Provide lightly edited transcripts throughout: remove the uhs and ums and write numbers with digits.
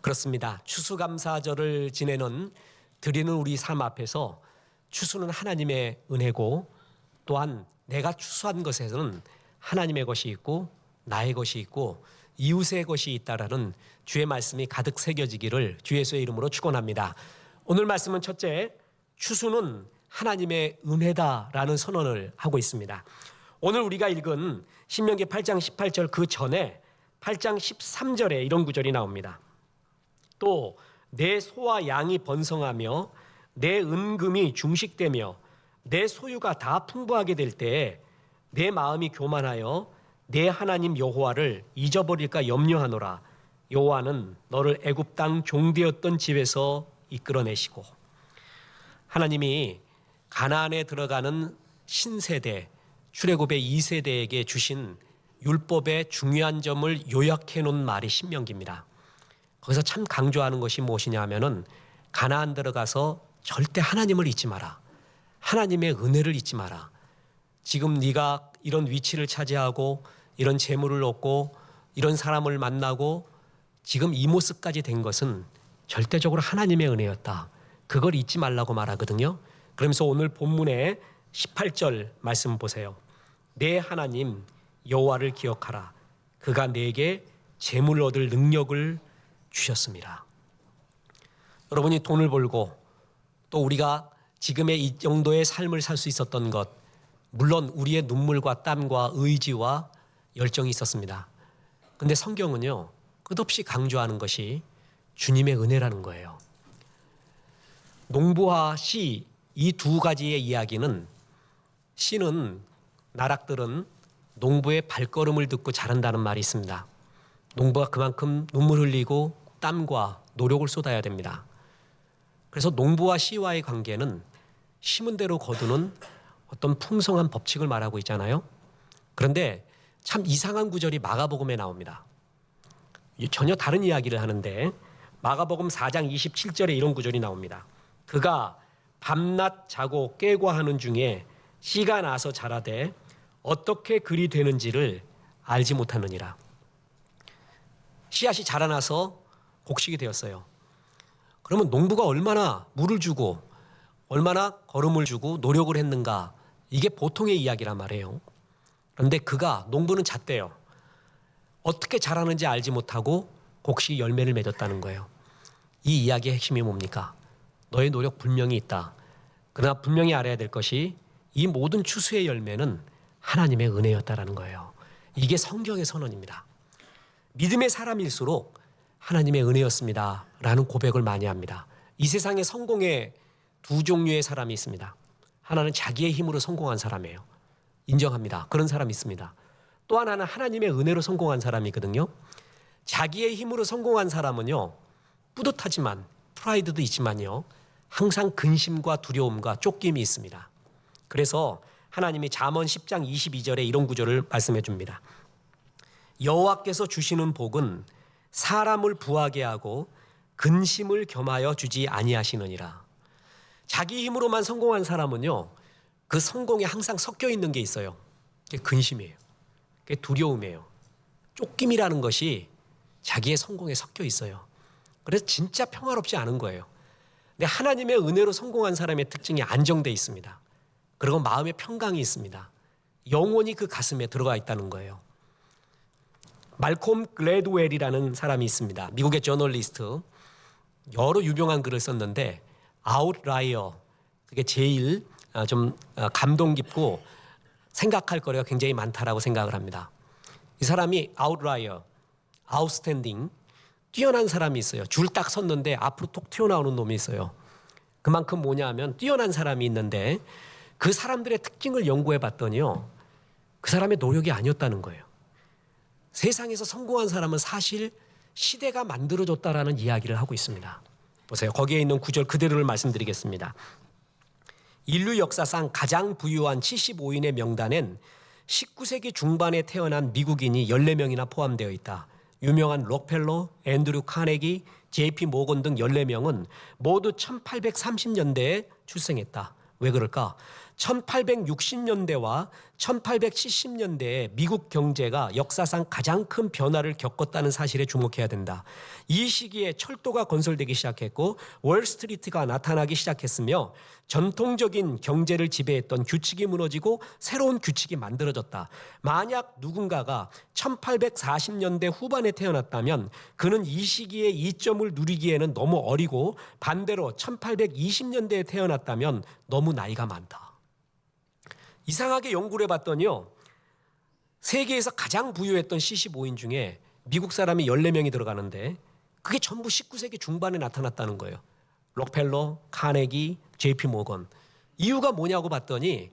그렇습니다. 추수감사절을 지내는 드리는 우리 삶 앞에서 추수는 하나님의 은혜고 또한 내가 추수한 것에서는 하나님의 것이 있고 나의 것이 있고 이웃의 것이 있다라는 주의 말씀이 가득 새겨지기를 주 예수의 이름으로 축원합니다. 오늘 말씀은 첫째, 추수는 하나님의 은혜다라는 선언을 하고 있습니다. 오늘 우리가 읽은 신명기 8장 18절 그 전에 8장 13절에 이런 구절이 나옵니다. 또 내 소와 양이 번성하며 내 은금이 중식되며 내 소유가 다 풍부하게 될 때에 내 마음이 교만하여 내 하나님 여호와를 잊어버릴까 염려하노라. 여호와는 너를 애굽 땅 종되었던 집에서 이끌어내시고, 하나님이 가나안에 들어가는 신세대 출애굽의 2세대에게 주신 율법의 중요한 점을 요약해 놓은 말이 신명기입니다. 거기서 참 강조하는 것이 무엇이냐 하면은 가나안 들어가서 절대 하나님을 잊지 마라. 하나님의 은혜를 잊지 마라. 지금 네가 이런 위치를 차지하고 이런 재물을 얻고 이런 사람을 만나고 지금 이 모습까지 된 것은 절대적으로 하나님의 은혜였다. 그걸 잊지 말라고 말하거든요. 그러면서 오늘 본문의 18절 말씀 보세요. 내 하나님 여호와를 기억하라. 그가 내게 재물 얻을 능력을 주셨습니다. 여러분이 돈을 벌고 또 우리가 지금의 이 정도의 삶을 살 수 있었던 것, 물론 우리의 눈물과 땀과 의지와 열정이 있었습니다. 그런데 성경은요, 끝없이 강조하는 것이 주님의 은혜라는 거예요. 농부와 씨, 이 두 가지의 이야기는, 씨는, 나락들은 농부의 발걸음을 듣고 자란다는 말이 있습니다. 농부가 그만큼 눈물 흘리고 땀과 노력을 쏟아야 됩니다. 그래서 농부와 씨와의 관계는 심은 대로 거두는 어떤 풍성한 법칙을 말하고 있잖아요. 그런데 참 이상한 구절이 마가복음에 나옵니다. 전혀 다른 이야기를 하는데 마가복음 4장 27절에 이런 구절이 나옵니다. 그가 밤낮 자고 깨고 하는 중에 씨가 나서 자라되 어떻게 그리 되는지를 알지 못하느니라. 씨앗이 자라나서 곡식이 되었어요. 그러면 농부가 얼마나 물을 주고 얼마나 거름을 주고 노력을 했는가, 이게 보통의 이야기란 말이에요. 그런데 농부는 잣대요. 어떻게 자라는지 알지 못하고 곡식이 열매를 맺었다는 거예요. 이 이야기의 핵심이 뭡니까? 너의 노력 분명히 있다. 그러나 분명히 알아야 될 것이 이 모든 추수의 열매는 하나님의 은혜였다라는 거예요. 이게 성경의 선언입니다. 믿음의 사람일수록 하나님의 은혜였습니다 라는 고백을 많이 합니다. 이 세상에 성공의 두 종류의 사람이 있습니다. 하나는 자기의 힘으로 성공한 사람이에요. 인정합니다. 그런 사람이 있습니다. 또 하나는 하나님의 은혜로 성공한 사람이거든요. 자기의 힘으로 성공한 사람은요, 뿌듯하지만 프라이드도 있지만요, 항상 근심과 두려움과 쫓김이 있습니다. 그래서 하나님이 잠언 10장 22절에 이런 구절을 말씀해 줍니다. 여호와께서 주시는 복은 사람을 부하게 하고 근심을 겸하여 주지 아니하시느니라. 자기 힘으로만 성공한 사람은요, 그 성공에 항상 섞여 있는 게 있어요. 그게 근심이에요. 그게 두려움이에요. 쫓김이라는 것이 자기의 성공에 섞여 있어요. 그래서 진짜 평화롭지 않은 거예요. 근데 하나님의 은혜로 성공한 사람의 특징이 안정돼 있습니다. 그리고 마음의 평강이 있습니다. 영원히 그 가슴에 들어가 있다는 거예요. 말콤 글래드웰이라는 사람이 있습니다. 미국의 저널리스트. 여러 유명한 글을 썼는데 아웃라이어, 그게 제일 좀 감동 깊고 생각할 거리가 굉장히 많다라고 생각을 합니다. 이 사람이 아웃라이어, 아웃스탠딩, 뛰어난 사람이 있어요. 줄 딱 섰는데 앞으로 톡 튀어나오는 놈이 있어요. 그만큼 뭐냐 하면 뛰어난 사람이 있는데 그 사람들의 특징을 연구해 봤더니요, 그 사람의 노력이 아니었다는 거예요. 세상에서 성공한 사람은 사실 시대가 만들어줬다라는 이야기를 하고 있습니다. 보세요. 거기에 있는 구절 그대로를 말씀드리겠습니다. 인류 역사상 가장 부유한 75인의 명단엔 19세기 중반에 태어난 미국인이 14명이나 포함되어 있다. 유명한 록펠러, 앤드류 카네기, JP 모건 등 14명은 모두 1830년대에 출생했다. 왜 그럴까? 1860년대와 1870년대에 미국 경제가 역사상 가장 큰 변화를 겪었다는 사실에 주목해야 된다. 이 시기에 철도가 건설되기 시작했고 월스트리트가 나타나기 시작했으며 전통적인 경제를 지배했던 규칙이 무너지고 새로운 규칙이 만들어졌다. 만약 누군가가 1840년대 후반에 태어났다면 그는 이 시기에 이점을 누리기에는 너무 어리고 반대로 1820년대에 태어났다면 너무 나이가 많다. 이상하게 연구를 해봤더니요, 세계에서 가장 부유했던 C15인 중에 미국 사람이 14명이 들어가는데 그게 전부 19세기 중반에 나타났다는 거예요. 록펠러, 카네기, JP 모건. 이유가 뭐냐고 봤더니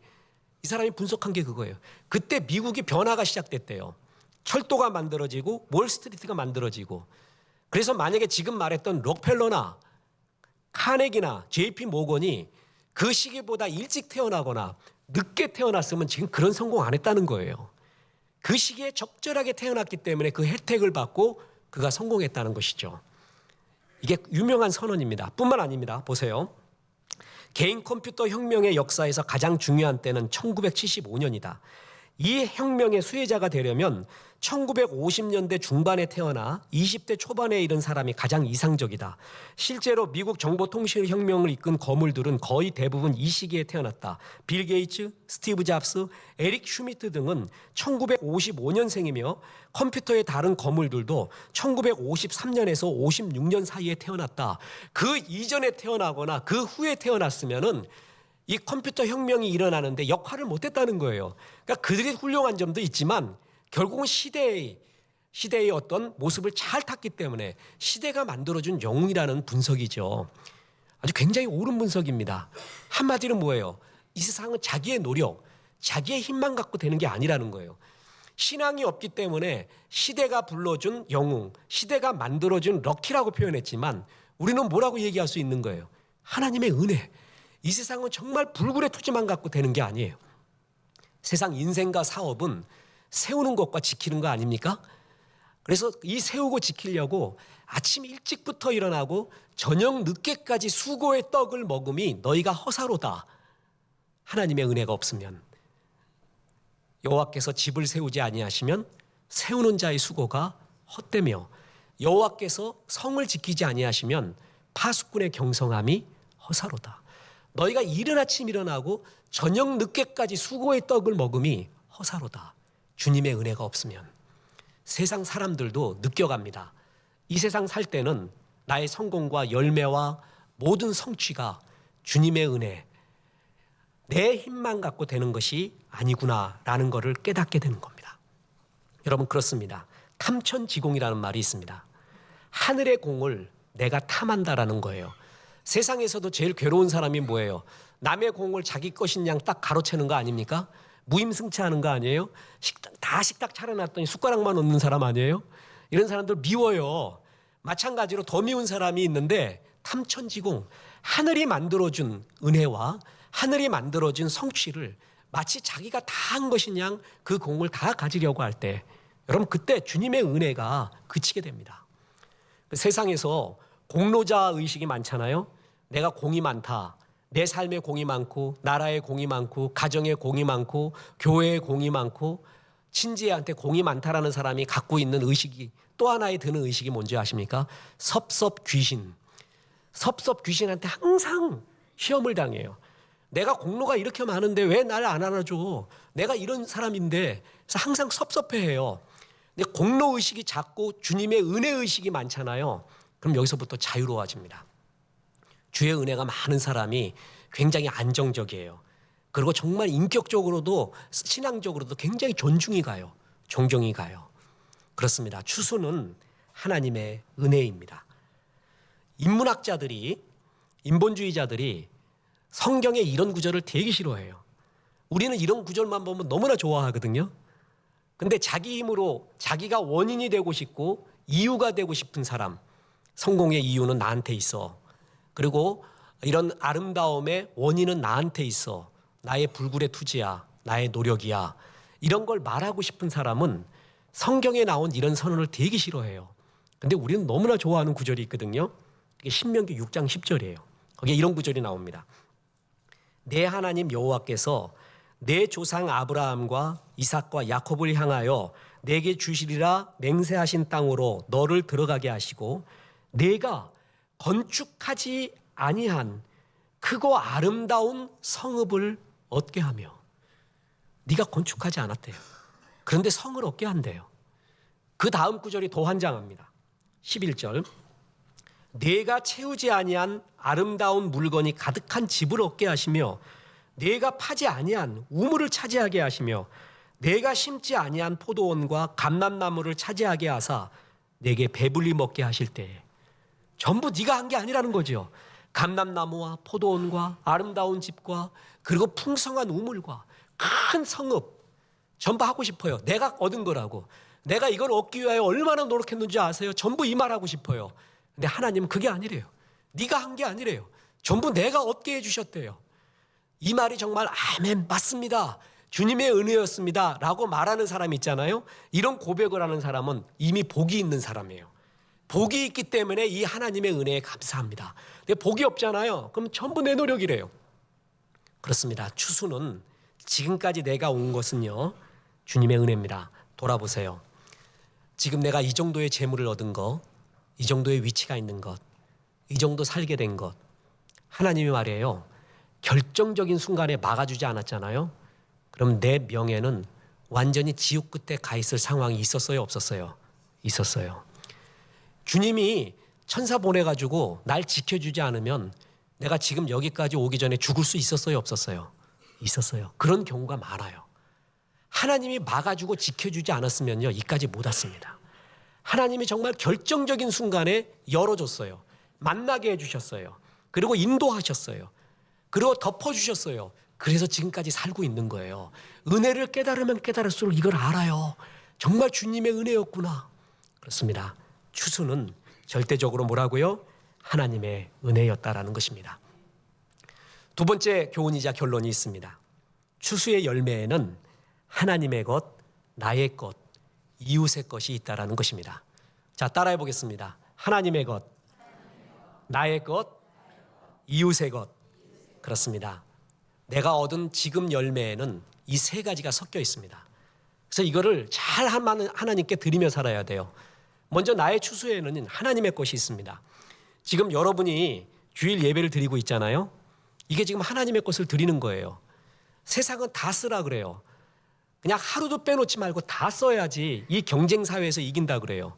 이 사람이 분석한 게 그거예요. 그때 미국이 변화가 시작됐대요. 철도가 만들어지고 월스트리트가 만들어지고, 그래서 만약에 지금 말했던 록펠러나 카네기나 JP 모건이 그 시기보다 일찍 태어나거나 늦게 태어났으면 지금 그런 성공 안 했다는 거예요. 그 시기에 적절하게 태어났기 때문에 그 혜택을 받고 그가 성공했다는 것이죠. 이게 유명한 선언입니다. 뿐만 아닙니다. 보세요. 개인 컴퓨터 혁명의 역사에서 가장 중요한 때는 1975년이다. 이 혁명의 수혜자가 되려면 1950년대 중반에 태어나 20대 초반에 이른 사람이 가장 이상적이다. 실제로 미국 정보통신혁명을 이끈 거물들은 거의 대부분 이 시기에 태어났다. 빌 게이츠, 스티브 잡스, 에릭 슈미트 등은 1955년생이며 컴퓨터의 다른 거물들도 1953년에서 56년 사이에 태어났다. 그 이전에 태어나거나 그 후에 태어났으면은 이 컴퓨터 혁명이 일어나는데 역할을 못했다는 거예요. 그러니까 그들이 훌륭한 점도 있지만 결국은 시대의 어떤 모습을 잘 탔기 때문에 시대가 만들어준 영웅이라는 분석이죠. 아주 굉장히 옳은 분석입니다. 한마디로 뭐예요? 이 세상은 자기의 노력, 자기의 힘만 갖고 되는 게 아니라는 거예요. 신앙이 없기 때문에 시대가 불러준 영웅, 시대가 만들어준 럭키라고 표현했지만 우리는 뭐라고 얘기할 수 있는 거예요? 하나님의 은혜. 이 세상은 정말 불굴의 투지만 갖고 되는 게 아니에요. 세상 인생과 사업은 세우는 것과 지키는 거 아닙니까? 그래서 이 세우고 지키려고 아침 일찍부터 일어나고 저녁 늦게까지 수고의 떡을 먹음이 너희가 허사로다. 하나님의 은혜가 없으면. 여호와께서 집을 세우지 아니하시면 세우는 자의 수고가 헛되며 여호와께서 성을 지키지 아니하시면 파수꾼의 경성함이 허사로다. 너희가 이른 아침 일어나고 저녁 늦게까지 수고의 떡을 먹음이 허사로다. 주님의 은혜가 없으면. 세상 사람들도 느껴갑니다. 이 세상 살 때는 나의 성공과 열매와 모든 성취가 주님의 은혜, 내 힘만 갖고 되는 것이 아니구나라는 것을 깨닫게 되는 겁니다. 여러분, 그렇습니다. 탐천지공이라는 말이 있습니다. 하늘의 공을 내가 탐한다라는 거예요. 세상에서도 제일 괴로운 사람이 뭐예요? 남의 공을 자기 것인 양 딱 가로채는 거 아닙니까? 무임승차하는 거 아니에요? 식탁 차려놨더니 숟가락만 없는 사람 아니에요? 이런 사람들 미워요. 마찬가지로 더 미운 사람이 있는데 탐천지공, 하늘이 만들어준 은혜와 하늘이 만들어준 성취를 마치 자기가 다 한 것인 양 그 공을 다 가지려고 할 때 여러분, 그때 주님의 은혜가 그치게 됩니다. 세상에서 공로자 의식이 많잖아요. 내가 공이 많다. 내 삶에 공이 많고 나라에 공이 많고 가정에 공이 많고 교회에 공이 많고 친지한테 공이 많다라는 사람이 갖고 있는 의식이, 또 하나의 드는 의식이 뭔지 아십니까? 섭섭귀신. 섭섭귀신한테 항상 시험을 당해요. 내가 공로가 이렇게 많은데 왜 날 안 안아줘? 내가 이런 사람인데. 그래서 항상 섭섭해해요. 근데 공로의식이 작고 주님의 은혜의식이 많잖아요. 그럼 여기서부터 자유로워집니다. 주의 은혜가 많은 사람이 굉장히 안정적이에요. 그리고 정말 인격적으로도 신앙적으로도 굉장히 존중이 가요. 존경이 가요. 그렇습니다. 추수는 하나님의 은혜입니다. 인문학자들이, 인본주의자들이 성경에 이런 구절을 되게 싫어해요. 우리는 이런 구절만 보면 너무나 좋아하거든요. 근데 자기 힘으로 자기가 원인이 되고 싶고 이유가 되고 싶은 사람, 성공의 이유는 나한테 있어. 그리고 이런 아름다움의 원인은 나한테 있어. 나의 불굴의 투지야. 나의 노력이야. 이런 걸 말하고 싶은 사람은 성경에 나온 이런 선언을 되게 싫어해요. 근데 우리는 너무나 좋아하는 구절이 있거든요. 이게 신명기 6장 10절이에요. 거기에 이런 구절이 나옵니다. 내 하나님 여호와께서 내 조상 아브라함과 이삭과 야곱을 향하여 내게 주시리라 맹세하신 땅으로 너를 들어가게 하시고 내가 건축하지 아니한 크고 아름다운 성읍을 얻게 하며. 네가 건축하지 않았대요. 그런데 성을 얻게 한대요. 그 다음 구절이 더 환장합니다. 11절. 내가 채우지 아니한 아름다운 물건이 가득한 집을 얻게 하시며 내가 파지 아니한 우물을 차지하게 하시며 내가 심지 아니한 포도원과 감람나무를 차지하게 하사 내게 배불리 먹게 하실 때에. 전부 네가 한 게 아니라는 거죠. 감람나무와 포도원과 아름다운 집과 그리고 풍성한 우물과 큰 성읍 전부 하고 싶어요. 내가 얻은 거라고. 내가 이걸 얻기 위하여 얼마나 노력했는지 아세요? 전부 이 말하고 싶어요. 근데 하나님은 그게 아니래요. 네가 한 게 아니래요. 전부 내가 얻게 해주셨대요. 이 말이 정말 아멘 맞습니다. 주님의 은혜였습니다 라고 말하는 사람이 있잖아요. 이런 고백을 하는 사람은 이미 복이 있는 사람이에요. 복이 있기 때문에 이 하나님의 은혜에 감사합니다. 근데 복이 없잖아요. 그럼 전부 내 노력이래요. 그렇습니다. 추수는 지금까지 내가 온 것은요 주님의 은혜입니다. 돌아보세요. 지금 내가 이 정도의 재물을 얻은 것, 이 정도의 위치가 있는 것, 이 정도 살게 된 것, 하나님이 말이에요 결정적인 순간에 막아주지 않았잖아요. 그럼 내 명예는 완전히 지옥 끝에 가 있을 상황이 있었어요, 없었어요? 있었어요. 주님이 천사 보내가지고 날 지켜주지 않으면 내가 지금 여기까지 오기 전에 죽을 수 있었어요, 없었어요? 있었어요. 그런 경우가 많아요. 하나님이 막아주고 지켜주지 않았으면요 이까지 못 왔습니다. 하나님이 정말 결정적인 순간에 열어줬어요. 만나게 해주셨어요. 그리고 인도하셨어요. 그리고 덮어주셨어요. 그래서 지금까지 살고 있는 거예요. 은혜를 깨달으면 깨달을수록 이걸 알아요. 정말 주님의 은혜였구나. 그렇습니다. 추수는 절대적으로 뭐라고요? 하나님의 은혜였다라는 것입니다. 두 번째 교훈이자 결론이 있습니다. 추수의 열매에는 하나님의 것, 나의 것, 이웃의 것이 있다라는 것입니다. 자, 따라해 보겠습니다. 하나님의 것, 나의 것, 이웃의 것. 그렇습니다. 내가 얻은 지금 열매에는 이 세 가지가 섞여 있습니다. 그래서 이거를 잘 하나님께 드리며 살아야 돼요. 먼저 나의 추수에는 하나님의 것이 있습니다. 지금 여러분이 주일 예배를 드리고 있잖아요. 이게 지금 하나님의 것을 드리는 거예요. 세상은 다 쓰라 그래요. 그냥 하루도 빼놓지 말고 다 써야지 이 경쟁 사회에서 이긴다 그래요.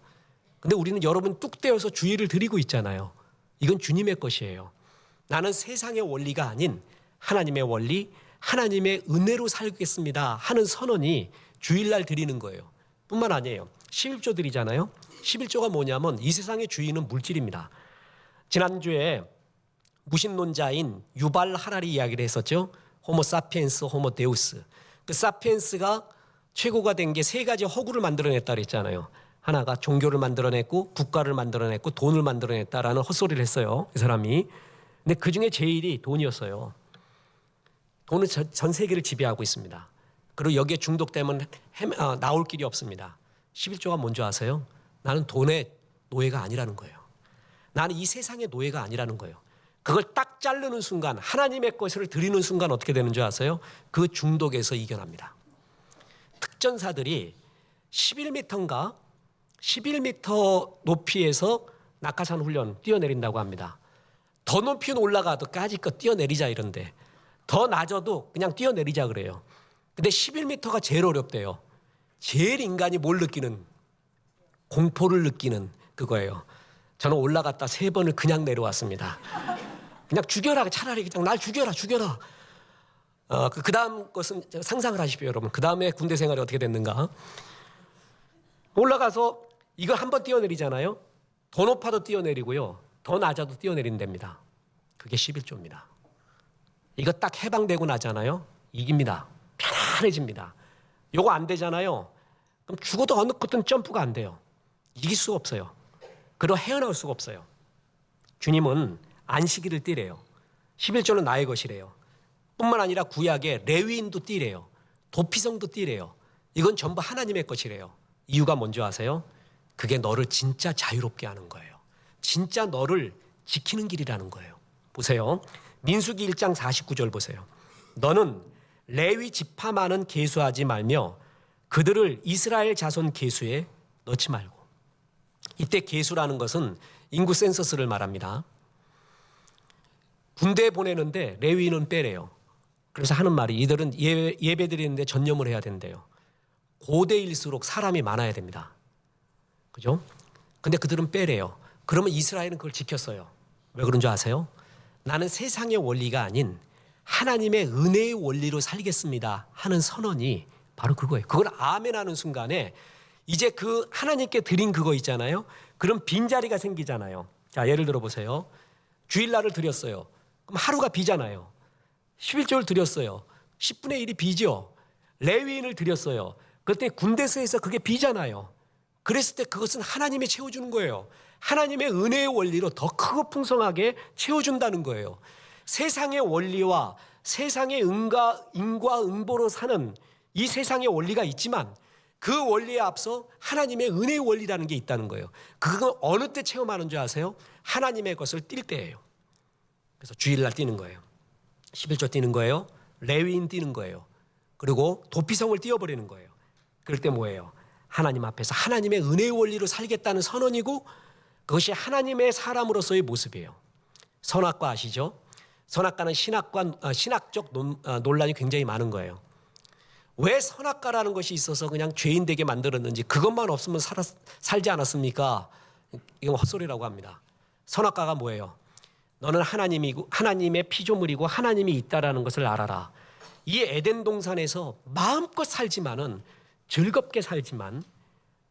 근데 우리는 여러분 뚝 떼어서 주일을 드리고 있잖아요. 이건 주님의 것이에요. 나는 세상의 원리가 아닌 하나님의 원리, 하나님의 은혜로 살겠습니다 하는 선언이 주일날 드리는 거예요. 뿐만 아니에요. 11조 드리잖아요. 11조가 뭐냐면 이 세상의 주인은 물질입니다. 지난주에 무신론자인 유발 하라리 이야기를 했었죠. 호모 사피엔스, 호모 데우스. 그 사피엔스가 최고가 된 게 세 가지 허구를 만들어냈다 그랬잖아요. 하나가 종교를 만들어냈고 국가를 만들어냈고 돈을 만들어냈다라는 헛소리를 했어요. 이 사람이. 근데 그중에 제일이 돈이었어요. 돈은 전 세계를 지배하고 있습니다. 그리고 여기에 중독되면 나올 길이 없습니다. 11조가 뭔지 아세요? 나는 돈의 노예가 아니라는 거예요. 나는 이 세상의 노예가 아니라는 거예요. 그걸 딱 자르는 순간 하나님의 것을 드리는 순간 어떻게 되는 줄 아세요? 그 중독에서 이겨납니다. 특전사들이 11m인가 11m 높이에서 낙하산 훈련 뛰어내린다고 합니다. 더 높이 올라가도 까짓것 뛰어내리자 이런데 더 낮아도 그냥 뛰어내리자 그래요. 근데 11m가 제일 어렵대요. 제일 인간이 뭘 느끼는? 공포를 느끼는 그거예요. 저는 올라갔다 3번을 그냥 내려왔습니다. 그냥 죽여라. 차라리 그냥 날 죽여라. 그 다음 것은 상상을 하십시오, 여러분. 그 다음에 군대 생활이 어떻게 됐는가. 올라가서 이걸 한번 뛰어내리잖아요. 더 높아도 뛰어내리고요. 더 낮아도 뛰어내린답니다. 그게 11조입니다. 이거 딱 해방되고 나잖아요. 이깁니다. 편안해집니다. 요거 안 되잖아요. 그럼 죽어도 어느 것든 점프가 안 돼요. 이길 수가 없어요. 그리고 헤어나올 수가 없어요. 주님은 안식일을 띠래요. 11조는 나의 것이래요. 뿐만 아니라 구약에 레위인도 띠래요. 도피성도 띠래요. 이건 전부 하나님의 것이래요. 이유가 뭔지 아세요? 그게 너를 진짜 자유롭게 하는 거예요. 진짜 너를 지키는 길이라는 거예요. 보세요. 민수기 1장 49절 보세요. 너는 레위 지파만은 계수하지 말며 그들을 이스라엘 자손 계수에 넣지 말고. 이때 계수라는 것은 인구 센서스를 말합니다. 군대에 보내는데 레위인은 빼래요. 그래서 하는 말이 이들은 예배 드리는데 전념을 해야 된대요. 고대일수록 사람이 많아야 됩니다. 그죠? 근데 그들은 빼래요. 그러면 이스라엘은 그걸 지켰어요. 왜 그런 줄 아세요? 나는 세상의 원리가 아닌 하나님의 은혜의 원리로 살겠습니다 하는 선언이 바로 그거예요. 그걸 아멘 하는 순간에 이제 그 하나님께 드린 그거 있잖아요. 그럼 빈자리가 생기잖아요. 자, 예를 들어 보세요. 주일날을 드렸어요. 그럼 하루가 비잖아요. 11조를 드렸어요. 10분의 1이 비죠. 레위인을 드렸어요. 그때 군대서에서 그게 비잖아요. 그랬을 때 그것은 하나님이 채워주는 거예요. 하나님의 은혜의 원리로 더 크고 풍성하게 채워준다는 거예요. 세상의 원리와 세상의 인과 응보로 사는 이 세상의 원리가 있지만 그 원리에 앞서 하나님의 은혜의 원리라는 게 있다는 거예요. 그건 어느 때 체험하는 줄 아세요? 하나님의 것을 뛸 때예요. 그래서 주일날 뛰는 거예요. 11조 뛰는 거예요. 레위인 뛰는 거예요. 그리고 도피성을 띄워버리는 거예요. 그럴 때 뭐예요? 하나님 앞에서 하나님의 은혜의 원리로 살겠다는 선언이고 그것이 하나님의 사람으로서의 모습이에요. 선악과 아시죠? 선악과는 신학적 논란이 굉장히 많은 거예요. 왜 선악과라는 것이 있어서 그냥 죄인 되게 만들었는지 그것만 없으면 살지 않았습니까? 이건 헛소리라고 합니다. 선악과가 뭐예요? 너는 하나님이고 하나님의 피조물이고 하나님이 있다라는 것을 알아라. 이 에덴 동산에서 마음껏 살지만은 즐겁게 살지만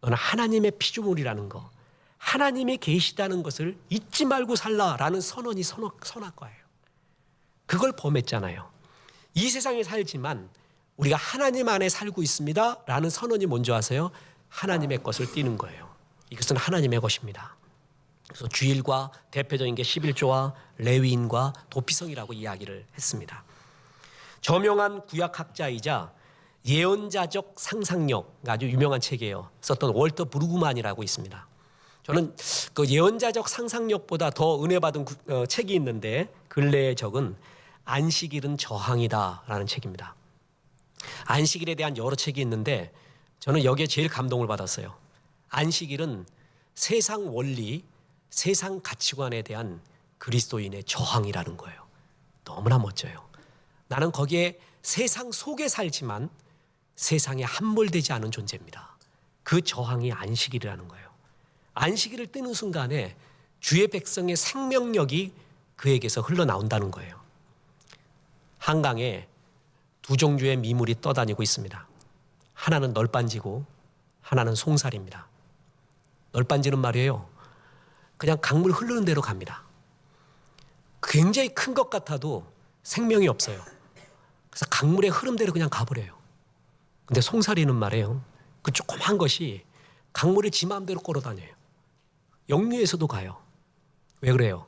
너는 하나님의 피조물이라는 거, 하나님이 계시다는 것을 잊지 말고 살라라는 선언이 선악과예요. 그걸 범했잖아요. 이 세상에 살지만 우리가 하나님 안에 살고 있습니다 라는 선언이 뭔지 아세요? 하나님의 것을 띠는 거예요. 이것은 하나님의 것입니다. 그래서 주일과 대표적인 게 11조와 레위인과 도피성이라고 이야기를 했습니다. 저명한 구약학자이자 예언자적 상상력, 아주 유명한 책이에요. 썼던 월터 브루그만이라고 있습니다. 저는 그 예언자적 상상력보다 더 은혜 받은 책이 있는데 근래에 적은 안식일은 저항이다라는 책입니다. 안식일에 대한 여러 책이 있는데 저는 여기에 제일 감동을 받았어요. 안식일은 세상 원리, 세상 가치관에 대한 그리스도인의 저항이라는 거예요. 너무나 멋져요. 나는 거기에 세상 속에 살지만 세상에 함몰되지 않은 존재입니다. 그 저항이 안식일이라는 거예요. 안식일을 뜨는 순간에 주의 백성의 생명력이 그에게서 흘러나온다는 거예요. 한강에 두 종류의 미물이 떠다니고 있습니다. 하나는 널빤지고 하나는 송사리입니다. 널빤지는 말이에요. 그냥 강물 흐르는 대로 갑니다. 굉장히 큰 것 같아도 생명이 없어요. 그래서 강물의 흐름대로 그냥 가버려요. 근데 송사리는 말이에요. 그 조그만 것이 강물을 지 마음대로 끌어다녀요. 역류에서도 가요. 왜 그래요?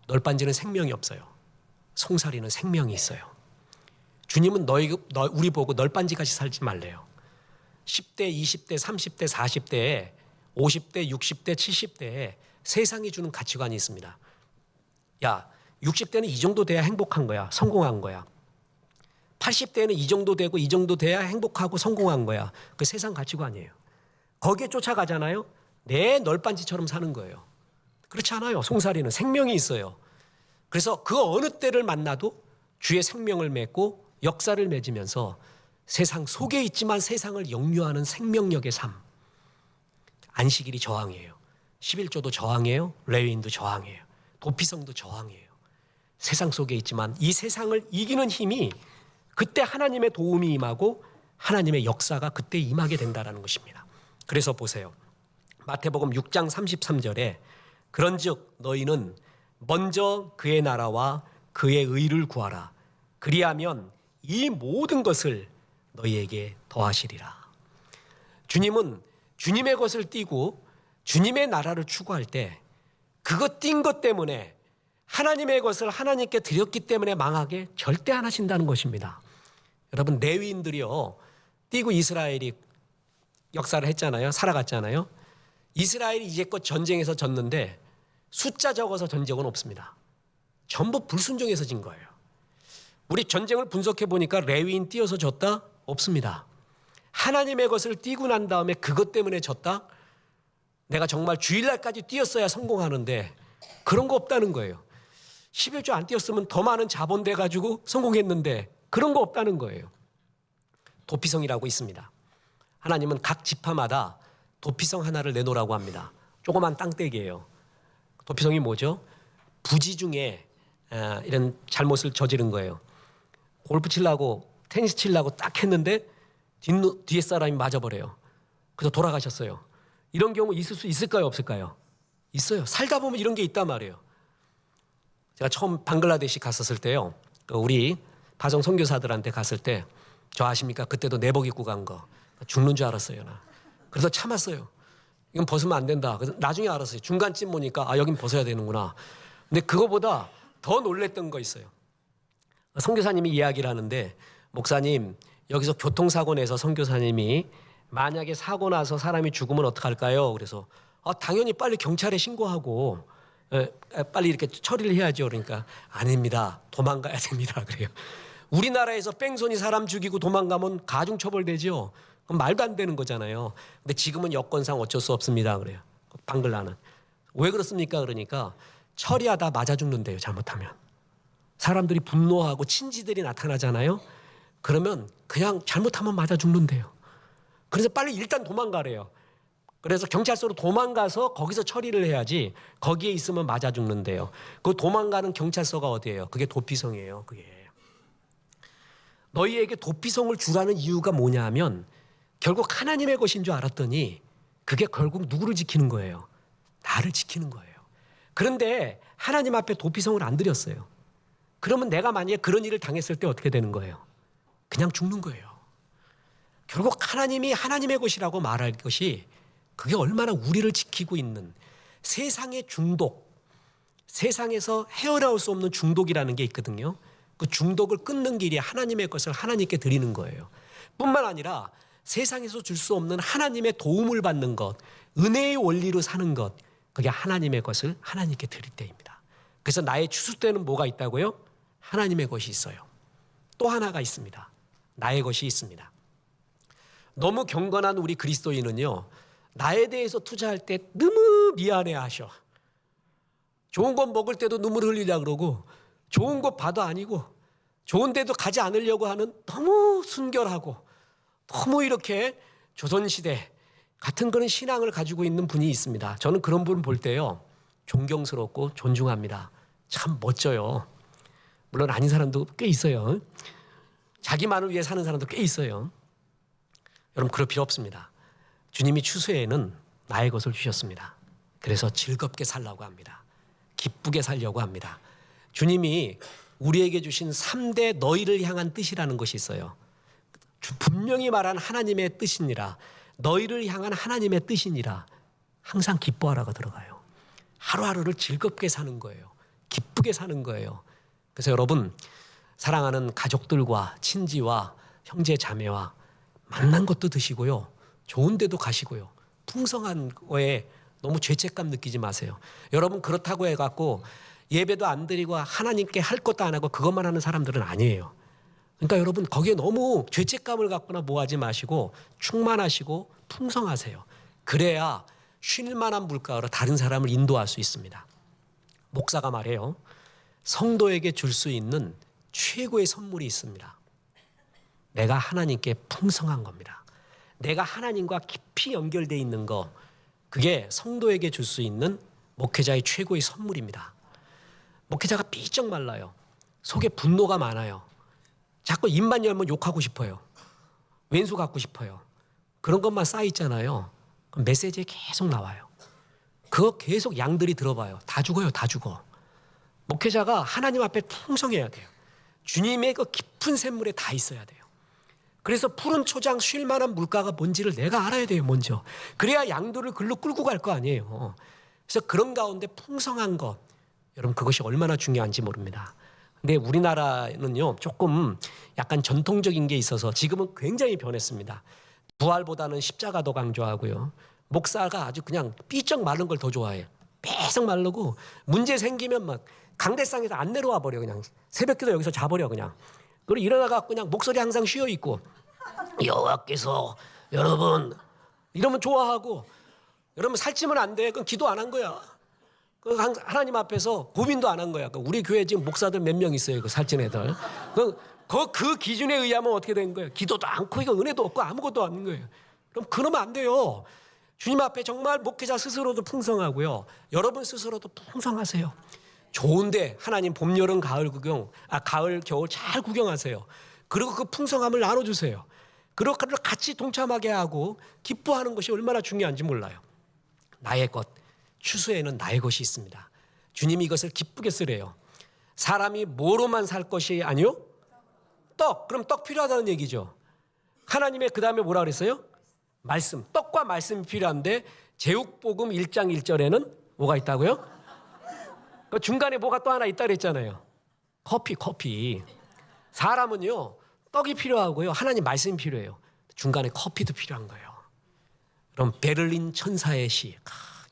널빤지는 생명이 없어요. 송사리는 생명이 있어요. 주님은 우리 보고 널빤지같이 살지 말래요. 10대, 20대, 30대, 40대에 50대, 60대, 70대에 세상이 주는 가치관이 있습니다. 야, 60대는 이 정도 돼야 행복한 거야. 성공한 거야. 80대는 이 정도 되고 이 정도 돼야 행복하고 성공한 거야. 그 세상 가치관이에요. 거기에 쫓아가잖아요. 내 널빤지처럼 사는 거예요. 그렇지 않아요. 송사리는 생명이 있어요. 그래서 그 어느 때를 만나도 주의 생명을 맺고 역사를 맺으면서 세상 속에 있지만 세상을 역류하는 생명력의 삶. 안식일이 저항이에요. 11조도 저항이에요. 레위인도 저항이에요. 도피성도 저항이에요. 세상 속에 있지만 이 세상을 이기는 힘이 그때 하나님의 도움이 임하고 하나님의 역사가 그때 임하게 된다는 것입니다. 그래서 보세요. 마태복음 6장 33절에 그런즉 너희는 먼저 그의 나라와 그의 의를 구하라. 그리하면 이 모든 것을 너희에게 더하시리라. 주님은 주님의 것을 띠고 주님의 나라를 추구할 때 그거 띈 것 때문에 하나님의 것을 하나님께 드렸기 때문에 망하게 절대 안 하신다는 것입니다. 여러분 레위인들이요 띄고 이스라엘이 역사를 했잖아요. 살아갔잖아요. 이스라엘이 이제껏 전쟁에서 졌는데 숫자 적어서 전 적은 없습니다. 전부 불순종해서 진 거예요. 우리 전쟁을 분석해 보니까 레위인 띄어서 졌다? 없습니다. 하나님의 것을 띄고 난 다음에 그것 때문에 졌다? 내가 정말 주일날까지 뛰었어야 성공하는데 그런 거 없다는 거예요. 11주 안 뛰었으면 더 많은 자본 돼가지고 성공했는데 그런 거 없다는 거예요. 도피성이라고 있습니다. 하나님은 각 지파마다 도피성 하나를 내놓으라고 합니다. 조그만 땅떼기예요. 도피성이 뭐죠? 부지 중에 이런 잘못을 저지른 거예요. 골프 치려고 테니스 치려고 딱 했는데 뒤에 사람이 맞아버려요. 그래서 돌아가셨어요. 이런 경우 있을 수 있을까요? 없을까요? 있어요. 살다 보면 이런 게 있단 말이에요. 제가 처음 방글라데시 갔었을 때요. 우리 바성 선교사들한테 갔을 때 저 아십니까? 그때도 내복 입고 간 거. 죽는 줄 알았어요. 나. 그래서 참았어요. 이건 벗으면 안 된다. 그래서 나중에 알았어요. 중간쯤 보니까 여긴 벗어야 되는구나. 근데 그거보다 더 놀랬던 거 있어요. 선교사님이 이야기를 하는데 목사님 여기서 교통사고 내서 선교사님이 만약에 사고 나서 사람이 죽으면 어떡할까요? 그래서 당연히 빨리 경찰에 신고하고 빨리 이렇게 처리를 해야죠. 그러니까 아닙니다. 도망가야 됩니다. 그래요. 우리나라에서 뺑소니 사람 죽이고 도망가면 가중처벌되죠. 그럼 말도 안 되는 거잖아요. 근데 지금은 여건상 어쩔 수 없습니다. 그래요. 방글라는. 왜 그렇습니까? 그러니까 처리하다 맞아 죽는데요. 잘못하면. 사람들이 분노하고 친지들이 나타나잖아요. 그러면 그냥 잘못하면 맞아 죽는데요. 그래서 빨리 일단 도망가래요. 그래서 경찰서로 도망가서 거기서 처리를 해야지 거기에 있으면 맞아 죽는데요. 그 도망가는 경찰서가 어디예요? 그게 도피성이에요. 그게. 너희에게 도피성을 주라는 이유가 뭐냐면 결국 하나님의 것인 줄 알았더니 그게 결국 누구를 지키는 거예요? 나를 지키는 거예요. 그런데 하나님 앞에 도피성을 안 드렸어요. 그러면 내가 만약에 그런 일을 당했을 때 어떻게 되는 거예요? 그냥 죽는 거예요. 결국 하나님이 하나님의 것이라고 말할 것이 그게 얼마나 우리를 지키고 있는 세상의 중독, 세상에서 헤어나올 수 없는 중독이라는 게 있거든요. 그 중독을 끊는 길이 하나님의 것을 하나님께 드리는 거예요. 뿐만 아니라 세상에서 줄 수 없는 하나님의 도움을 받는 것, 은혜의 원리로 사는 것, 그게 하나님의 것을 하나님께 드릴 때입니다. 그래서 나의 추수때는 뭐가 있다고요? 하나님의 것이 있어요. 또 하나가 있습니다. 나의 것이 있습니다. 너무 경건한 우리 그리스도인은요, 나에 대해서 투자할 때 너무 미안해 하셔. 좋은 것 먹을 때도 눈물 흘리려고 그러고 좋은 것 봐도 아니고 좋은 데도 가지 않으려고 하는 너무 순결하고 너무 이렇게 조선시대 같은 그런 신앙을 가지고 있는 분이 있습니다. 저는 그런 분 볼 때요, 존경스럽고 존중합니다. 참 멋져요. 물론 아닌 사람도 꽤 있어요. 자기만을 위해 사는 사람도 꽤 있어요. 여러분 그럴 필요 없습니다. 주님이 추수에는 나의 것을 주셨습니다. 그래서 즐겁게 살려고 합니다. 기쁘게 살려고 합니다. 주님이 우리에게 주신 3대 너희를 향한 뜻이라는 것이 있어요. 분명히 말한 하나님의 뜻이니라, 너희를 향한 하나님의 뜻이니라, 항상 기뻐하라가 들어가요. 하루하루를 즐겁게 사는 거예요. 기쁘게 사는 거예요. 그래서 여러분 사랑하는 가족들과 친지와 형제 자매와 만난 것도 드시고요, 좋은 데도 가시고요, 풍성한 거에 너무 죄책감 느끼지 마세요. 여러분 그렇다고 해갖고 예배도 안 드리고 하나님께 할 것도 안 하고 그것만 하는 사람들은 아니에요. 그러니까 여러분 거기에 너무 죄책감을 갖거나 뭐하지 마시고 충만하시고 풍성하세요. 그래야 쉴 만한 물가로 다른 사람을 인도할 수 있습니다. 목사가 말해요. 성도에게 줄 수 있는 최고의 선물이 있습니다. 내가 하나님께 풍성한 겁니다. 내가 하나님과 깊이 연결되어 있는 거, 그게 성도에게 줄 수 있는 목회자의 최고의 선물입니다. 목회자가 삐쩍 말라요. 속에 분노가 많아요. 자꾸 입만 열면 욕하고 싶어요. 왼수 갖고 싶어요. 그런 것만 쌓여있잖아요. 그럼 메시지에 계속 나와요. 그거 계속 양들이 들어봐요. 다 죽어요. 다 죽어. 목회자가 하나님 앞에 풍성해야 돼요. 주님의 그 깊은 샘물에 다 있어야 돼요. 그래서 푸른 초장 쉴 만한 물가가 뭔지를 내가 알아야 돼요. 먼저. 그래야 양들을 글로 끌고 갈 거 아니에요. 그래서 그런 가운데 풍성한 것, 여러분 그것이 얼마나 중요한지 모릅니다. 근데 우리나라는요 조금 약간 전통적인 게 있어서 지금은 굉장히 변했습니다. 부활보다는 십자가 더 강조하고요, 목사가 아주 그냥 삐쩍 마른 걸 더 좋아해요. 빼싹 마르고 문제 생기면 막 강대상에서 안 내려와 버려. 그냥 새벽기도 여기서 자버려. 그냥 그리고 일어나가 그냥 목소리 항상 쉬어 있고 여호와께서 여러분 이러면 좋아하고 여러분 살찌면 안 돼. 그건 기도 안 한 거야. 하나님 앞에서 고민도 안 한 거야. 우리 교회 지금 목사들 몇 명 있어요. 그 살찐 애들. 그 기준에 의하면 어떻게 된 거예요? 기도도 않고 이거 은혜도 없고 아무것도 없는 거예요. 그럼 그러면 안 돼요. 주님 앞에 정말 목회자 스스로도 풍성하고요. 여러분 스스로도 풍성하세요. 좋은데 하나님 봄, 여름, 가을 가을, 겨울 잘 구경하세요. 그리고 그 풍성함을 나눠주세요. 그리고 그를 같이 동참하게 하고 기뻐하는 것이 얼마나 중요한지 몰라요. 나의 것, 추수에는 나의 것이 있습니다. 주님이 이것을 기쁘게 쓰래요. 사람이 뭐로만 살 것이 아니요? 떡. 그럼 떡 필요하다는 얘기죠. 하나님의 그 다음에 뭐라 그랬어요? 말씀. 떡과 말씀이 필요한데 제육복음 1장 1절에는 뭐가 있다고요? 그 중간에 뭐가 또 하나 있다 그랬잖아요. 커피. 사람은요 떡이 필요하고요. 하나님 말씀이 필요해요. 중간에 커피도 필요한 거예요. 그럼 베를린 천사의 시.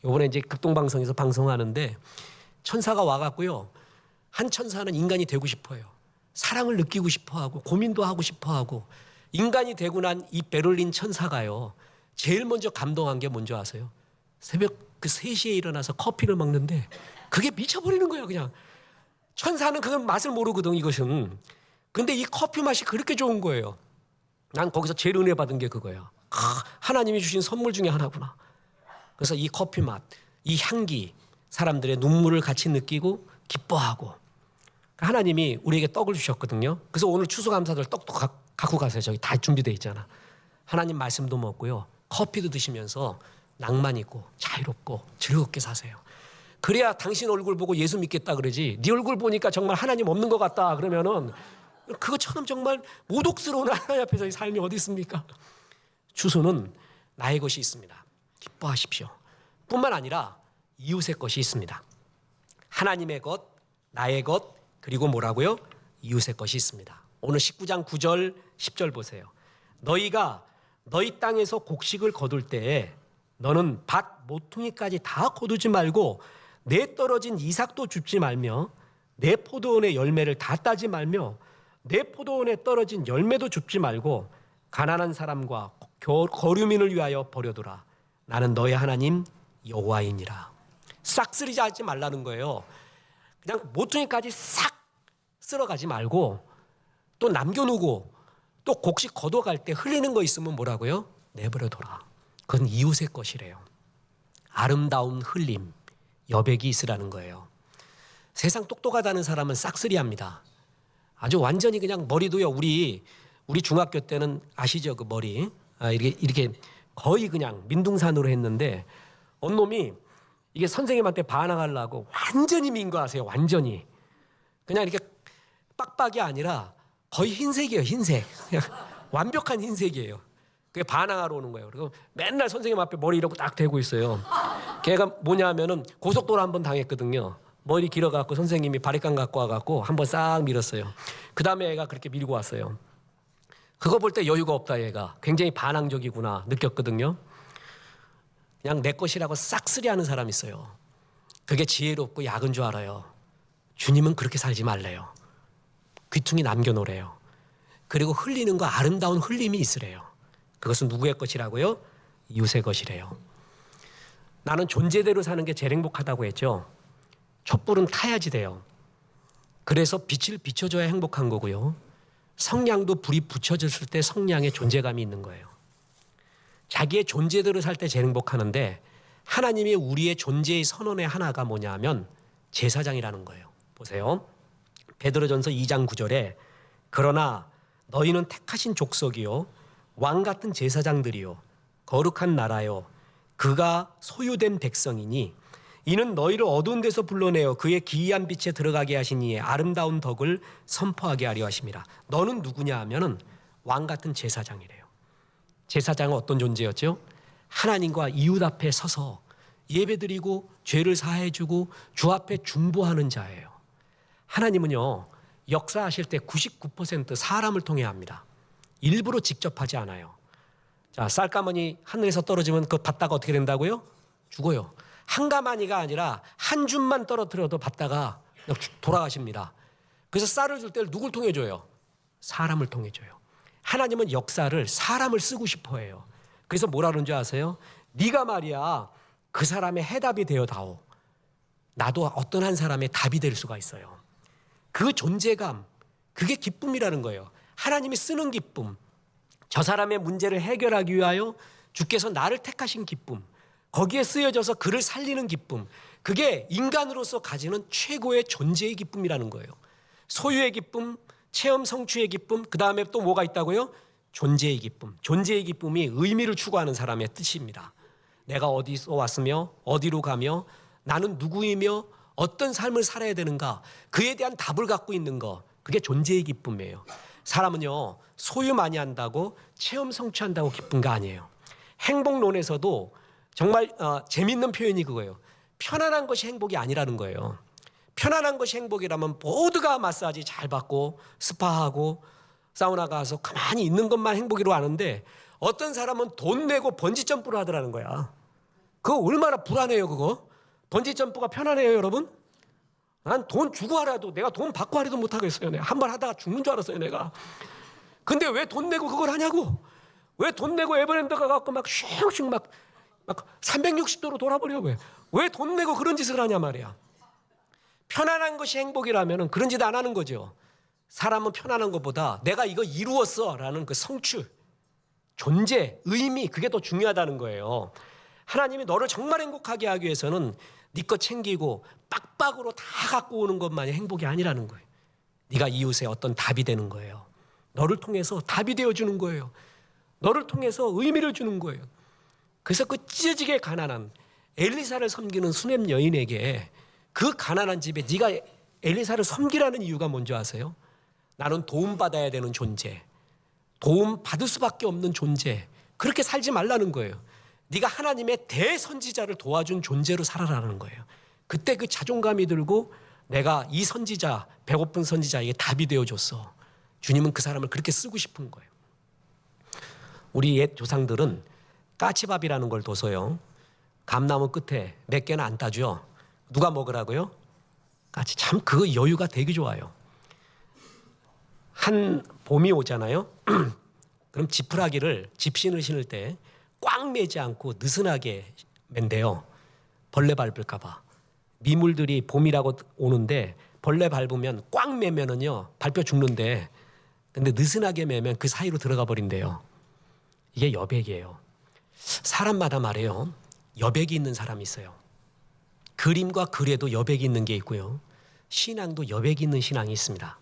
이번에 이제 극동방송에서 방송하는데 천사가 와갖고요. 한 천사는 인간이 되고 싶어요. 사랑을 느끼고 싶어하고 고민도 하고 싶어하고 인간이 되고 난 이 베를린 천사가요. 제일 먼저 감동한 게 뭔지 아세요? 새벽 그 3시에 일어나서 커피를 먹는데 그게 미쳐버리는 거예요. 그냥 천사는 그건 맛을 모르거든 이것은. 근데 이 커피 맛이 그렇게 좋은 거예요. 난 거기서 제일 은혜 받은 게 그거예요. 하나님이 주신 선물 중에 하나구나. 그래서 이 커피 맛, 이 향기, 사람들의 눈물을 같이 느끼고 기뻐하고 하나님이 우리에게 떡을 주셨거든요. 그래서 오늘 추수감사절 떡도 갖고 가세요. 저기 다 준비되어 있잖아. 하나님 말씀도 먹고요. 커피도 드시면서 낭만 있고 자유롭고 즐겁게 사세요. 그래야 당신 얼굴 보고 예수 믿겠다 그러지. 네 얼굴 보니까 정말 하나님 없는 것 같다 그러면은 그것처럼 정말 모독스러운 하나님 앞에서의 삶이 어디 있습니까? 추수는 나의 것이 있습니다. 기뻐하십시오. 뿐만 아니라 이웃의 것이 있습니다. 하나님의 것, 나의 것, 그리고 뭐라고요? 이웃의 것이 있습니다. 오늘 19장 9절 10절 보세요. 너희가 너희 땅에서 곡식을 거둘 때에 너는 밭 모퉁이까지 다 거두지 말고 내 떨어진 이삭도 줍지 말며 내 포도원의 열매를 다 따지 말며 내 포도원에 떨어진 열매도 줍지 말고 가난한 사람과 거류민을 위하여 버려두라. 나는 너의 하나님 여호와이니라. 싹쓸이지 하지 말라는 거예요. 그냥 모퉁이까지 싹 쓸어가지 말고 또 남겨놓고 또 곡식 걷어갈 때 흘리는 거 있으면 뭐라고요? 내버려둬라. 그건 이웃의 것이래요. 아름다운 흘림, 여백이 있으라는 거예요. 세상 똑똑하다는 사람은 싹쓸이합니다. 아주 완전히 그냥 머리도요. 우리 중학교 때는 아시죠? 그 머리 이렇게 거의 그냥 민둥산으로 했는데 어느 놈이 이게 선생님한테 반항하려고 완전히 민 거 아세요? 완전히 그냥 이렇게 빡빡이 아니라 거의 흰색이에요. 흰색. 그냥 완벽한 흰색이에요. 그게 반항하러 오는 거예요. 그리고 맨날 선생님 앞에 머리 이러고 딱 대고 있어요. 걔가 뭐냐면은 고속도로 한번 당했거든요. 머리 길어갖고 선생님이 바리깡 갖고 와갖고 한번 싹 밀었어요. 그 다음에 애가 그렇게 밀고 왔어요. 그거 볼 때 여유가 없다 얘가. 굉장히 반항적이구나 느꼈거든요. 그냥 내 것이라고 싹쓸이하는 사람이 있어요. 그게 지혜롭고 약은 줄 알아요. 주님은 그렇게 살지 말래요. 귀퉁이 남겨놓으래요. 그리고 흘리는 거 아름다운 흘림이 있으래요. 그것은 누구의 것이라고요? 이웃의 것이래요. 나는 존재대로 사는 게 제일 행복하다고 했죠. 촛불은 타야지 돼요. 그래서 빛을 비춰줘야 행복한 거고요. 성냥도 불이 붙여졌을 때 성냥의 존재감이 있는 거예요. 자기의 존재대로 살 때 제일 행복하는데 하나님이 우리의 존재의 선언의 하나가 뭐냐면 제사장이라는 거예요. 보세요. 베드로전서 2장 9절에 그러나 너희는 택하신 족속이요 왕 같은 제사장들이요 거룩한 나라요 그가 소유된 백성이니 이는 너희를 어두운 데서 불러내어 그의 기이한 빛에 들어가게 하신 이의 아름다운 덕을 선포하게 하려 하심이라. 너는 누구냐 하면은 왕 같은 제사장이래요. 제사장은 어떤 존재였죠? 하나님과 이웃 앞에 서서 예배드리고 죄를 사해주고 주 앞에 중보하는 자예요. 하나님은요 역사하실 때 99% 사람을 통해 합니다. 일부러 직접 하지 않아요. 자, 쌀가마니 하늘에서 떨어지면 그 받다가 어떻게 된다고요? 죽어요. 한 가마니가 아니라 한 줌만 떨어뜨려도 받다가 돌아가십니다. 그래서 쌀을 줄 때 누굴 통해 줘요? 사람을 통해 줘요. 하나님은 역사를 사람을 쓰고 싶어 해요. 그래서 뭐라 그런지 아세요? 네가 말이야 그 사람의 해답이 되어다오. 나도 어떤 한 사람의 답이 될 수가 있어요. 그 존재감, 그게 기쁨이라는 거예요. 하나님이 쓰는 기쁨, 저 사람의 문제를 해결하기 위하여 주께서 나를 택하신 기쁨, 거기에 쓰여져서 그를 살리는 기쁨, 그게 인간으로서 가지는 최고의 존재의 기쁨이라는 거예요. 소유의 기쁨, 체험 성취의 기쁨, 그 다음에 또 뭐가 있다고요? 존재의 기쁨. 존재의 기쁨이 의미를 추구하는 사람의 뜻입니다. 내가 어디서 왔으며 어디로 가며 나는 누구이며 어떤 삶을 살아야 되는가, 그에 대한 답을 갖고 있는 거, 그게 존재의 기쁨이에요. 사람은요, 소유 많이 한다고 체험 성취한다고 기쁜 거 아니에요. 행복론에서도 정말 재밌는 표현이 그거예요. 편안한 것이 행복이 아니라는 거예요. 편안한 것이 행복이라면 모두가 마사지 잘 받고 스파하고 사우나 가서 가만히 있는 것만 행복이로 아는데, 어떤 사람은 돈 내고 번지점프를 하더라는 거야. 그거 얼마나 불안해요. 그거 번지점프가 편안해요 여러분? 난 돈 주고 하라도, 내가 돈 받고 하라도 못하겠어요. 내가 한 번 하다가 죽는 줄 알았어요 내가. 근데 왜 돈 내고 그걸 하냐고. 왜 돈 내고 에버랜드 가갖고 막 슉슉 막 360도로 돌아버려. 왜 돈 내고 그런 짓을 하냐 말이야. 편안한 것이 행복이라면 그런 짓 안 하는 거죠. 사람은 편안한 것보다 내가 이거 이루었어 라는 그 성취, 존재, 의미, 그게 더 중요하다는 거예요. 하나님이 너를 정말 행복하게 하기 위해서는 네 것 챙기고 빡빡으로 다 갖고 오는 것만이 행복이 아니라는 거예요. 네가 이웃에 어떤 답이 되는 거예요. 너를 통해서 답이 되어주는 거예요. 너를 통해서 의미를 주는 거예요. 그래서 그 찢어지게 가난한 엘리사를 섬기는 수넴 여인에게, 그 가난한 집에 네가 엘리사를 섬기라는 이유가 뭔지 아세요? 나는 도움받아야 되는 존재, 도움받을 수밖에 없는 존재, 그렇게 살지 말라는 거예요. 네가 하나님의 대선지자를 도와준 존재로 살아라는 거예요. 그때 그 자존감이 들고 내가 이 선지자, 배고픈 선지자에게 답이 되어줬어. 주님은 그 사람을 그렇게 쓰고 싶은 거예요. 우리 옛 조상들은 까치밥이라는 걸 둬서요, 감나무 끝에 몇 개나 안 따죠. 누가 먹으라고요? 까치. 참 그 여유가 되게 좋아요. 한 봄이 오잖아요. 그럼 지푸라기를 집신을 신을 때 꽉 매지 않고 느슨하게 맨대요. 벌레 밟을까 봐. 미물들이 봄이라고 오는데 벌레 밟으면 꽉 매면은요 밟혀 죽는데, 근데 느슨하게 매면 그 사이로 들어가 버린대요. 이게 여백이에요. 사람마다 말이에요, 여백이 있는 사람이 있어요. 그림과 글에도 여백이 있는 게 있고요, 신앙도 여백이 있는 신앙이 있습니다.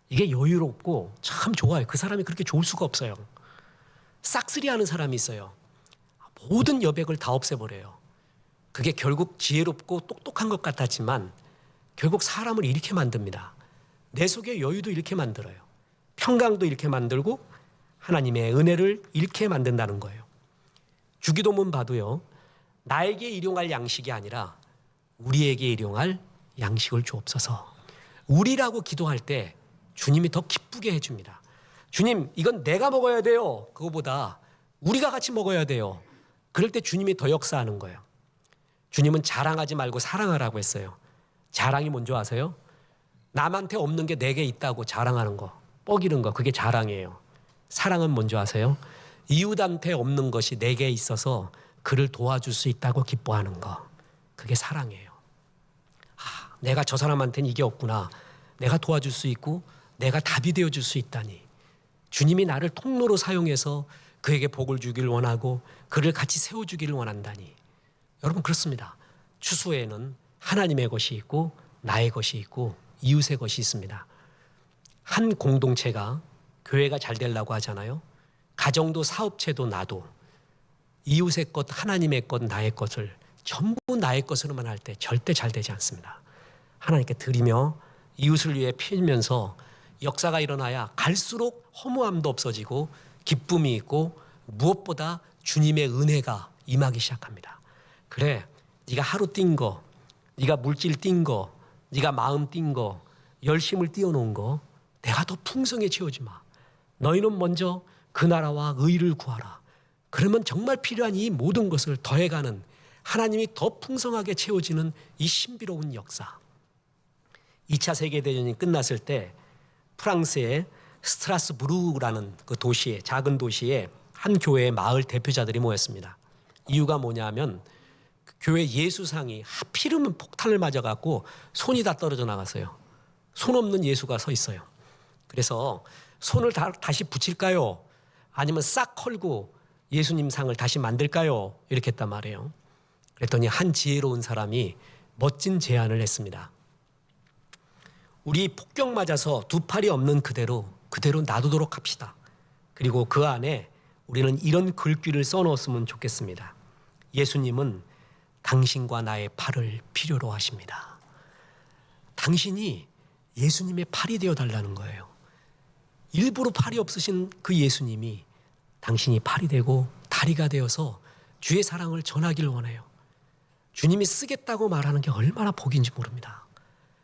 이게 여유롭고 참 좋아요. 그 사람이 그렇게 좋을 수가 없어요. 싹쓸이하는 사람이 있어요. 모든 여백을 다 없애버려요. 그게 결국 지혜롭고 똑똑한 것 같았지만 결국 사람을 이렇게 만듭니다. 내 속의 여유도 이렇게 만들어요. 평강도 이렇게 만들고 하나님의 은혜를 잃게 만든다는 거예요. 주기도문 봐도요, 나에게 일용할 양식이 아니라 우리에게 일용할 양식을 주옵소서. 우리라고 기도할 때 주님이 더 기쁘게 해줍니다. 주님, 이건 내가 먹어야 돼요. 그거보다 우리가 같이 먹어야 돼요. 그럴 때 주님이 더 역사하는 거예요. 주님은 자랑하지 말고 사랑하라고 했어요. 자랑이 뭔지 아세요? 남한테 없는 게 내게 있다고 자랑하는 거, 뻐기는 거, 그게 자랑이에요. 사랑은 뭔지 아세요? 이웃한테 없는 것이 내게 있어서 그를 도와줄 수 있다고 기뻐하는 거, 그게 사랑이에요. 아, 내가 저 사람한테는 이게 없구나. 내가 도와줄 수 있고 내가 답이 되어줄 수 있다니. 주님이 나를 통로로 사용해서 그에게 복을 주기를 원하고 그를 같이 세워주기를 원한다니. 여러분, 그렇습니다. 추수에는 하나님의 것이 있고 나의 것이 있고 이웃의 것이 있습니다. 한 공동체가, 교회가 잘 되려고 하잖아요. 가정도 사업체도 나도 이웃의 것, 하나님의 것, 나의 것을 전부 나의 것으로만 할 때 절대 잘 되지 않습니다. 하나님께 드리며 이웃을 위해 피면서 역사가 일어나야 갈수록 허무함도 없어지고 기쁨이 있고 무엇보다 주님의 은혜가 임하기 시작합니다. 그래, 네가 하루 뛴 거, 네가 물질 뛴 거, 네가 마음 뛴 거, 열심을 띄워놓은 거 내가 더 풍성해 채우지 마. 너희는 먼저 그 나라와 의를 구하라. 그러면 정말 필요한 이 모든 것을 더해가는, 하나님이 더 풍성하게 채워지는 이 신비로운 역사. 2차 세계대전이 끝났을 때 프랑스의 스트라스부르라는 그 도시에, 작은 도시에 한 교회의 마을 대표자들이 모였습니다. 이유가 뭐냐면 그 교회 예수상이 하필이면 폭탄을 맞아갖고 손이 다 떨어져 나갔어요. 손 없는 예수가 서 있어요. 그래서 손을 다시 붙일까요? 아니면 싹 컬고 예수님 상을 다시 만들까요? 이렇게 했단 말이에요. 그랬더니 한 지혜로운 사람이 멋진 제안을 했습니다. 우리 폭격 맞아서 두 팔이 없는 그대로 놔두도록 합시다. 그리고 그 안에 우리는 이런 글귀를 써놓았으면 좋겠습니다. 예수님은 당신과 나의 팔을 필요로 하십니다. 당신이 예수님의 팔이 되어달라는 거예요. 일부러 팔이 없으신 그 예수님이 당신이 팔이 되고 다리가 되어서 주의 사랑을 전하기를 원해요. 주님이 쓰겠다고 말하는 게 얼마나 복인지 모릅니다.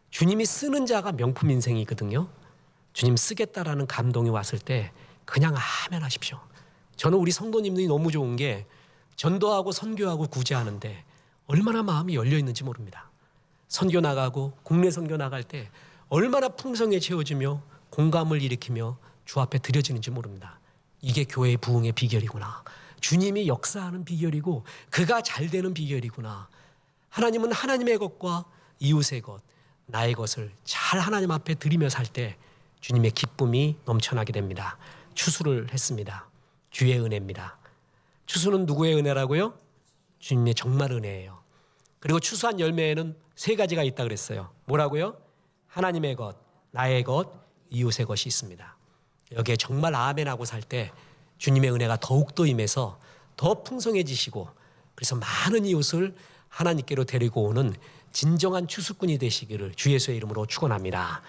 주님이 쓰는 자가 명품 인생이거든요. 주님 쓰겠다라는 감동이 왔을 때 그냥 아멘 하십시오. 저는 우리 성도님들이 너무 좋은 게 전도하고 선교하고 구제하는데 얼마나 마음이 열려 있는지 모릅니다. 선교 나가고 국내 선교 나갈 때 얼마나 풍성에 채워지며 공감을 일으키며 주 앞에 드려지는지 모릅니다. 이게 교회의 부흥의 비결이구나. 주님이 역사하는 비결이고 그가 잘 되는 비결이구나. 하나님은 하나님의 것과 이웃의 것, 나의 것을 잘 하나님 앞에 드리며 살 때 주님의 기쁨이 넘쳐나게 됩니다. 추수를 했습니다. 주의 은혜입니다. 추수는 누구의 은혜라고요? 주님의 정말 은혜예요. 그리고 추수한 열매에는 세 가지가 있다 그랬어요. 뭐라고요? 하나님의 것, 나의 것, 이웃의 것이 있습니다. 여기에 정말 아멘하고 살 때 주님의 은혜가 더욱더 임해서 더 풍성해지시고 그래서 많은 이웃을 하나님께로 데리고 오는 진정한 추수꾼이 되시기를 주 예수의 이름으로 축원합니다.